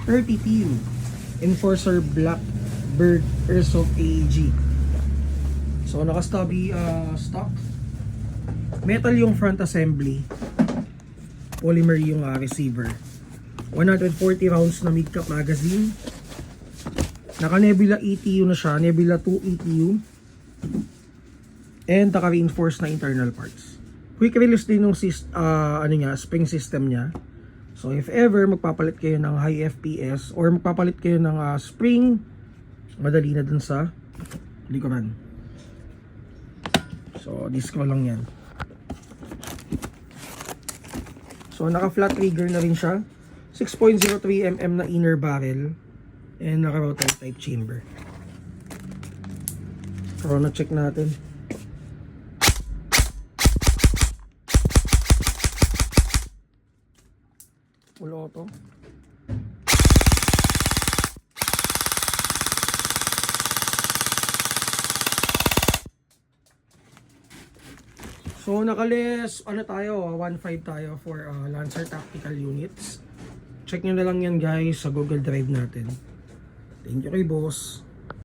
30 PU. Enforcer Blackbird Airsoft AEG. So naka-stubby stock. Metal yung front assembly. Polymer yung receiver. 140 rounds na mid-cap magazine. Naka-Nebula ETU na siya. Nebula 2 ETU. And naka-reinforced na internal parts. Quick release din yung spring system niya. So if ever magpapalit kayo ng high FPS or magpapalit kayo ng spring, madali na dun sa likuran. So disco lang yan. So naka-flat trigger na rin siya. 6.03 mm na inner barrel. And naka-rotor type chamber. Corona check natin. Full auto. So nakalis tayo, 1.5 tayo for Lancer Tactical Units. Check nyo na lang yan guys sa Google Drive natin. Thank you kay boss.